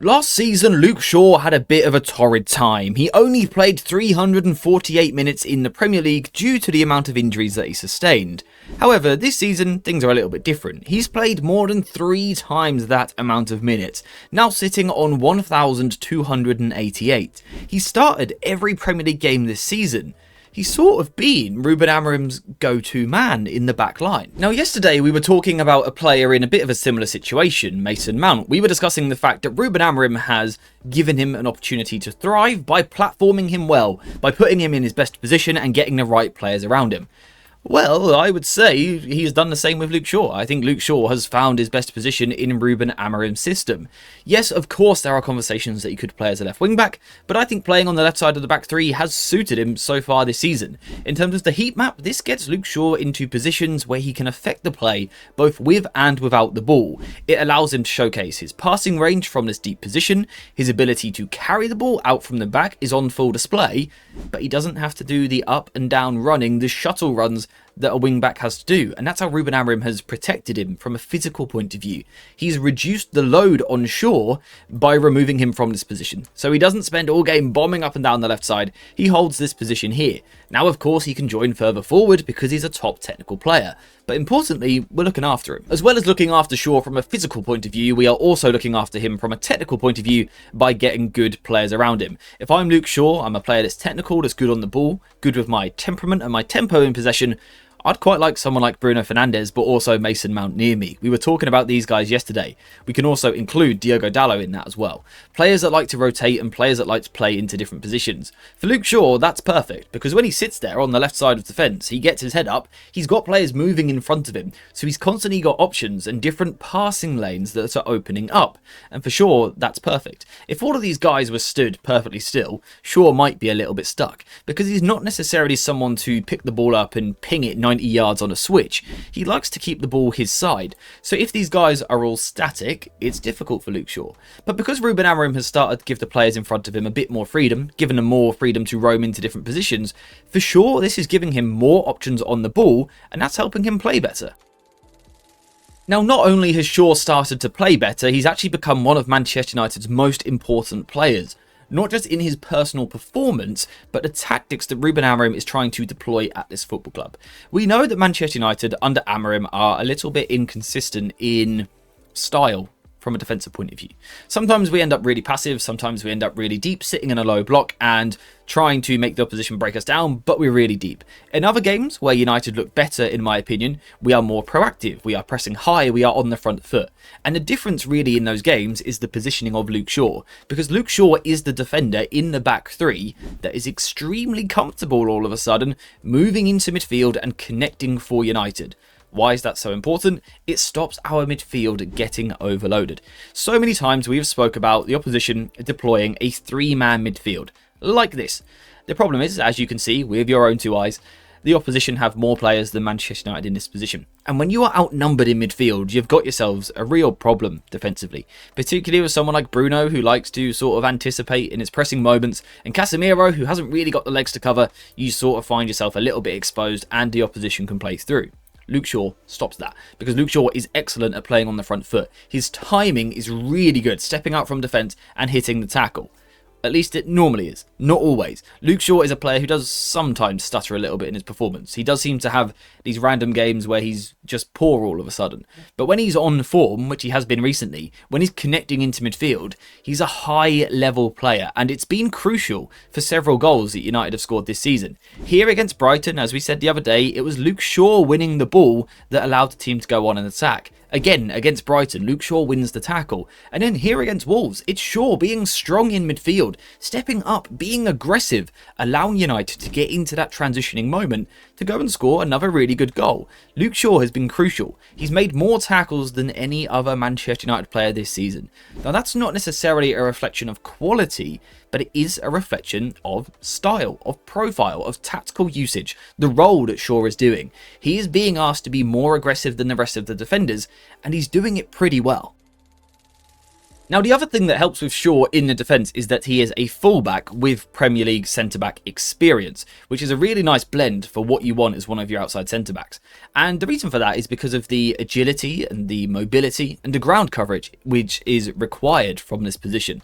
Last season, Luke Shaw had a bit of a torrid time. He only played 348 minutes in the Premier League due to the amount of injuries that he sustained. However, this season, things are a little bit different. He's played more than 3 times that amount of minutes, now sitting on 1,288. He started every Premier League game this season. He's sort of been Ruben Amorim's go-to man in the back line. Now, yesterday we were talking about a player in a bit of a similar situation, Mason Mount. We were discussing the fact that Ruben Amorim has given him an opportunity to thrive by platforming him well, by putting him in his best position and getting the right players around him. Well, I would say he's done the same with Luke Shaw. I think Luke Shaw has found his best position in Ruben Amorim's system. Yes, of course, there are conversations that he could play as a left wing back, but I think playing on the left side of the back three has suited him so far this season. In terms of the heat map, this gets Luke Shaw into positions where he can affect the play both with and without the ball. It allows him to showcase his passing range from this deep position, his ability to carry the ball out from the back is on full display, but he doesn't have to do the up and down running, the shuttle runs that a wing-back has to do, and that's how Ruben Amorim has protected him from a physical point of view. He's reduced the load on Shaw by removing him from this position, so he doesn't spend all game bombing up and down the left side. He holds this position here. Now, of course, he can join further forward because he's a top technical player, but importantly, we're looking after him. As well as looking after Shaw from a physical point of view, we are also looking after him from a technical point of view by getting good players around him. If I'm Luke Shaw, I'm a player that's technical, that's good on the ball, good with my temperament and my tempo in possession, I'd quite like someone like Bruno Fernandes, but also Mason Mount near me. We were talking about these guys yesterday. We can also include Diogo Dalot in that as well. Players that like to rotate and players that like to play into different positions. For Luke Shaw, that's perfect, because when he sits there on the left side of the fence, he gets his head up, he's got players moving in front of him, so he's constantly got options and different passing lanes that are opening up. And for Shaw, that's perfect. If all of these guys were stood perfectly still, Shaw might be a little bit stuck, because he's not necessarily someone to pick the ball up and ping it 90 yards on a switch. He likes to keep the ball his side. So if these guys are all static, it's difficult for Luke Shaw. But because Ruben Amorim has started to give the players in front of him a bit more freedom, given them more freedom to roam into different positions, for sure this is giving him more options on the ball, and that's helping him play better. Now, not only has Shaw started to play better, he's actually become one of Manchester United's most important players. Not just in his personal performance, but the tactics that Ruben Amorim is trying to deploy at this football club. We know that Manchester United under Amorim are a little bit inconsistent in style from a defensive point of view. Sometimes we end up really passive, sometimes we end up really deep, sitting in a low block and trying to make the opposition break us down, but we're really deep. In other games where United look better, in my opinion, we are more proactive, we are pressing high, we are on the front foot. And the difference really in those games is the positioning of Luke Shaw, because Luke Shaw is the defender in the back three that is extremely comfortable all of a sudden, moving into midfield and connecting for United. Why is that so important? It stops our midfield getting overloaded. So many times we have spoke about the opposition deploying a 3-man midfield, like this. The problem is, as you can see with your own 2 eyes, the opposition have more players than Manchester United in this position. And when you are outnumbered in midfield, you've got yourselves a real problem defensively. Particularly with someone like Bruno, who likes to sort of anticipate in his pressing moments, and Casemiro, who hasn't really got the legs to cover, you sort of find yourself a little bit exposed and the opposition can play through. Luke Shaw stops that, because Luke Shaw is excellent at playing on the front foot. His timing is really good, stepping out from defence and hitting the tackle. At least it normally is, not always. Luke Shaw is a player who does sometimes stutter a little bit in his performance. He does seem to have these random games where he's just poor all of a sudden. But when he's on form, which he has been recently, when he's connecting into midfield, he's a high-level player, and it's been crucial for several goals that United have scored this season. Here against Brighton, as we said the other day, it was Luke Shaw winning the ball that allowed the team to go on and attack. Again, against Brighton, Luke Shaw wins the tackle. And then here against Wolves, it's Shaw being strong in midfield, stepping up, being aggressive, allowing United to get into that transitioning moment to go and score another really good goal. Luke Shaw has been crucial. He's made more tackles than any other Manchester United player this season. Now, that's not necessarily a reflection of quality, but it is a reflection of style, of profile, of tactical usage, the role that Shaw is doing. He is being asked to be more aggressive than the rest of the defenders, and he's doing it pretty well. Now, the other thing that helps with Shaw in the defence is that he is a fullback with Premier League centre-back experience, which is a really nice blend for what you want as one of your outside centre-backs. And the reason for that is because of the agility and the mobility and the ground coverage which is required from this position.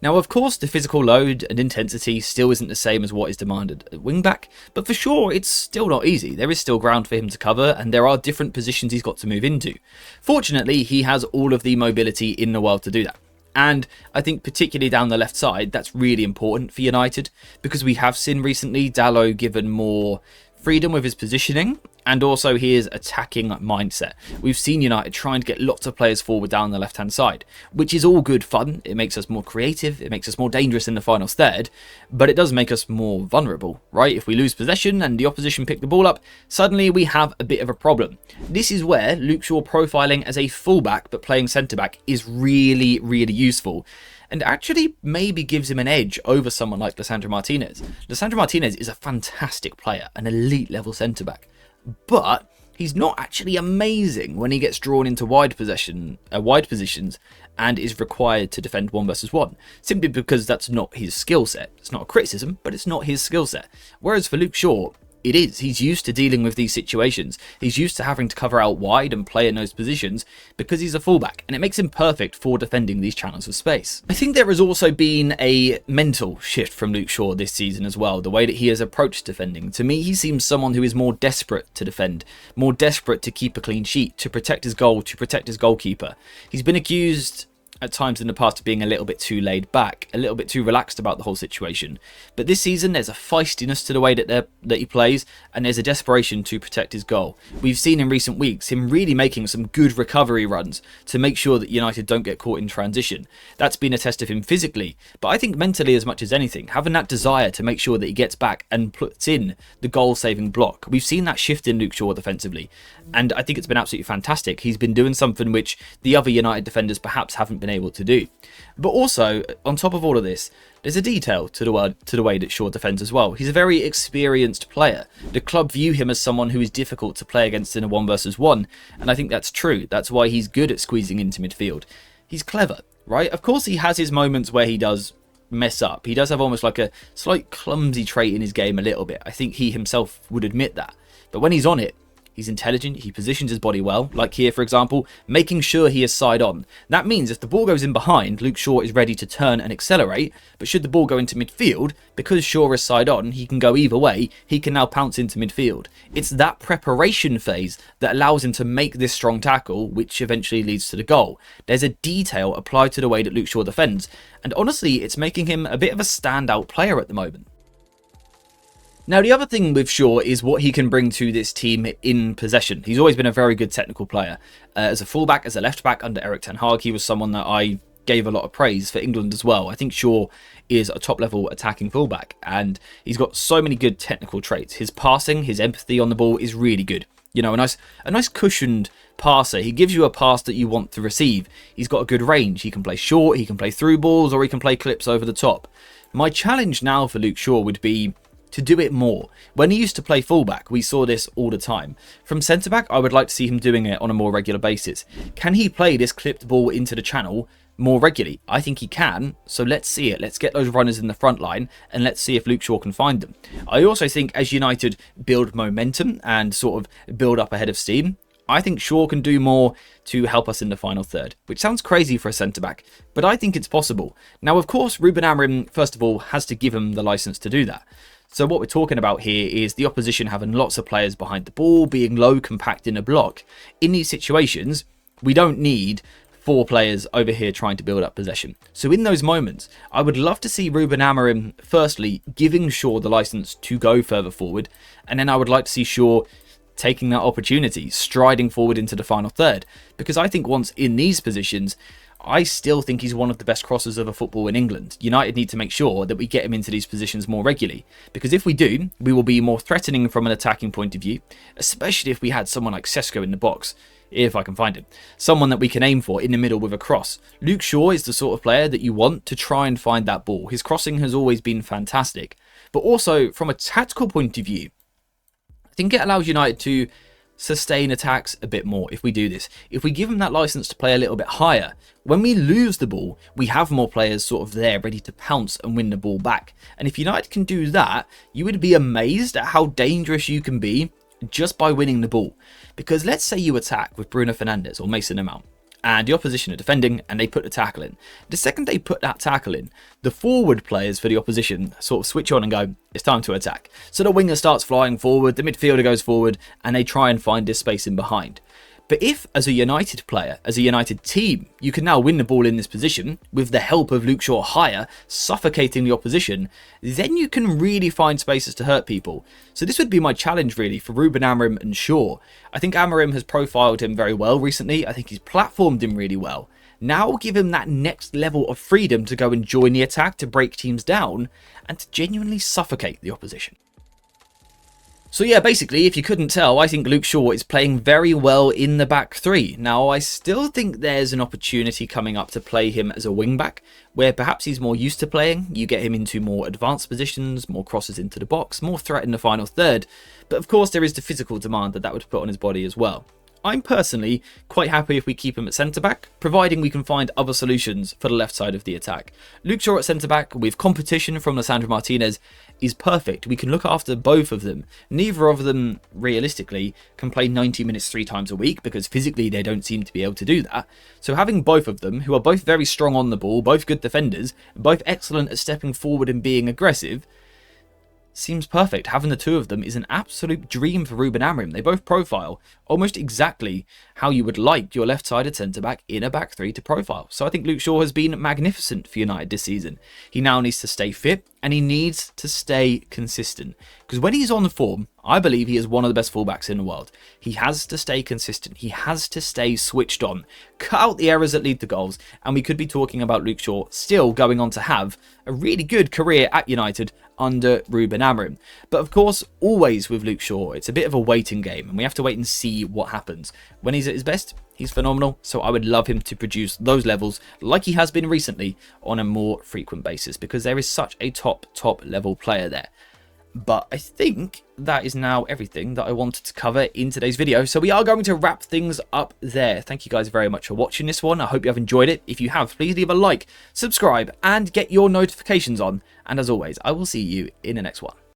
Now, of course, the physical load and intensity still isn't the same as what is demanded at wing-back, but for Shaw, it's still not easy. There is still ground for him to cover, and there are different positions he's got to move into. Fortunately, he has all of the mobility in the world to do that. And I think particularly down the left side, that's really important for United, because we have seen recently Dalot given more freedom with his positioning and also his attacking mindset. We've seen United trying to get lots of players forward down the left-hand side, which is all good fun. It makes us more creative, it makes us more dangerous in the final third, but it does make us more vulnerable, right? If we lose possession and the opposition pick the ball up, suddenly we have a bit of a problem. This is where Luke Shaw profiling as a fullback but playing centre-back is really, really useful, and actually maybe gives him an edge over someone like Lisandro Martinez. Lisandro Martinez is a fantastic player, an elite level centre-back, but he's not actually amazing when he gets drawn into wide positions and is required to defend 1 versus 1, simply because that's not his skill set. It's not a criticism, but it's not his skill set. Whereas for Luke Shaw, it is. He's used to dealing with these situations. He's used to having to cover out wide and play in those positions because he's a fullback, and it makes him perfect for defending these channels of space. I think there has also been a mental shift from Luke Shaw this season as well, the way that he has approached defending. To me, he seems someone who is more desperate to defend, more desperate to keep a clean sheet, to protect his goal, to protect his goalkeeper. He's been accused at times in the past of being a little bit too laid back, a little bit too relaxed about the whole situation. But this season, there's a feistiness to the way that he plays, and there's a desperation to protect his goal. We've seen in recent weeks him really making some good recovery runs to make sure that United don't get caught in transition. That's been a test of him physically, but I think mentally as much as anything, having that desire to make sure that he gets back and puts in the goal-saving block. We've seen that shift in Luke Shaw defensively, and I think it's been absolutely fantastic. He's been doing something which the other United defenders perhaps haven't been able to do. But also, on top of all of this, there's a detail to the way that Shaw defends as well. He's a very experienced player. The club view him as someone who is difficult to play against in a 1 versus 1, and I think that's true. That's why he's good at squeezing into midfield. He's clever, right? Of course he has his moments where he does mess up. He does have almost like a slight clumsy trait in his game a little bit. I think he himself would admit that. But when he's on it, he's intelligent, he positions his body well, like here for example, making sure he is side on. That means if the ball goes in behind, Luke Shaw is ready to turn and accelerate, but should the ball go into midfield, because Shaw is side on, he can go either way, he can now pounce into midfield. It's that preparation phase that allows him to make this strong tackle, which eventually leads to the goal. There's a detail applied to the way that Luke Shaw defends, and honestly, it's making him a bit of a standout player at the moment. Now, the other thing with Shaw is what he can bring to this team in possession. He's always been a very good technical player. As a fullback, as a left-back under Erik ten Hag, he was someone that I gave a lot of praise for England as well. I think Shaw is a top-level attacking fullback, and he's got so many good technical traits. His passing, his empathy on the ball is really good. You know, a nice cushioned passer. He gives you a pass that you want to receive. He's got a good range. He can play short, he can play through balls, or he can play clips over the top. My challenge now for Luke Shaw would be to do it more. When he used to play fullback, we saw this all the time. From centre-back, I would like to see him doing it on a more regular basis. Can he play this clipped ball into the channel more regularly? I think he can, so let's see it. Let's get those runners in the front line, and let's see if Luke Shaw can find them. I also think as United build momentum and sort of build up ahead of steam, I think Shaw can do more to help us in the final third, which sounds crazy for a centre-back, but I think it's possible. Now, of course, Ruben Amorim, first of all, has to give him the licence to do that. So what we're talking about here is the opposition having lots of players behind the ball, being low, compact in a block. In these situations, we don't need 4 players over here trying to build up possession. So in those moments, I would love to see Ruben Amorim, firstly, giving Shaw the licence to go further forward, and then I would like to see Shaw taking that opportunity, striding forward into the final third. Because I think once in these positions, I still think he's one of the best crossers of a football in England. United need to make sure that we get him into these positions more regularly, because if we do, we will be more threatening from an attacking point of view, especially if we had someone like Sesko in the box, if I can find him. Someone that we can aim for in the middle with a cross. Luke Shaw is the sort of player that you want to try and find that ball. His crossing has always been fantastic, but also from a tactical point of view, I think it allows United to sustain attacks a bit more if we do this. If we give him that license to play a little bit higher, when we lose the ball, we have more players sort of there ready to pounce and win the ball back. And if United can do that, you would be amazed at how dangerous you can be just by winning the ball. Because let's say you attack with Bruno Fernandes or Mason Mount, and the opposition are defending and they put the tackle in. The second they put that tackle in, the forward players for the opposition sort of switch on and go, it's time to attack. So the winger starts flying forward, the midfielder goes forward, and they try and find this space in behind. But if, as a United player, as a United team, you can now win the ball in this position, with the help of Luke Shaw higher, suffocating the opposition, then you can really find spaces to hurt people. So this would be my challenge really for Ruben Amorim and Shaw. I think Amorim has profiled him very well recently. I think he's platformed him really well. Now give him that next level of freedom to go and join the attack, to break teams down, and to genuinely suffocate the opposition. So yeah, basically, if you couldn't tell, I think Luke Shaw is playing very well in the back three. Now, I still think there's an opportunity coming up to play him as a wing-back, where perhaps he's more used to playing. You get him into more advanced positions, more crosses into the box, more threat in the final third. But of course, there is the physical demand that would put on his body as well. I'm personally quite happy if we keep him at centre-back, providing we can find other solutions for the left side of the attack. Luke Shaw at centre-back, with competition from Lisandro Martinez, is perfect. We can look after both of them. Neither of them, realistically, can play 90 minutes 3 times a week, because physically they don't seem to be able to do that. So having both of them, who are both very strong on the ball, both good defenders, both excellent at stepping forward and being aggressive, seems perfect. Having the two of them is an absolute dream for Ruben Amorim. They both profile almost exactly how you would like your left-sided centre-back in a back three to profile. So I think Luke Shaw has been magnificent for United this season. He now needs to stay fit and he needs to stay consistent. Because when he's on form, I believe he is one of the best fullbacks in the world. He has to stay consistent. He has to stay switched on. Cut out the errors that lead to goals. And we could be talking about Luke Shaw still going on to have a really good career at United under Ruben Amorim. But of course, always with Luke Shaw, it's a bit of a waiting game. And we have to wait and see what happens. When he's at his best, he's phenomenal. So I would love him to produce those levels like he has been recently on a more frequent basis. Because there is such a top level player there. But I think that is now everything that I wanted to cover in today's video. So we are going to wrap things up there. Thank you guys very much for watching this one. I hope you have enjoyed it. If you have, please leave a like, subscribe, and get your notifications on. And as always, I will see you in the next one.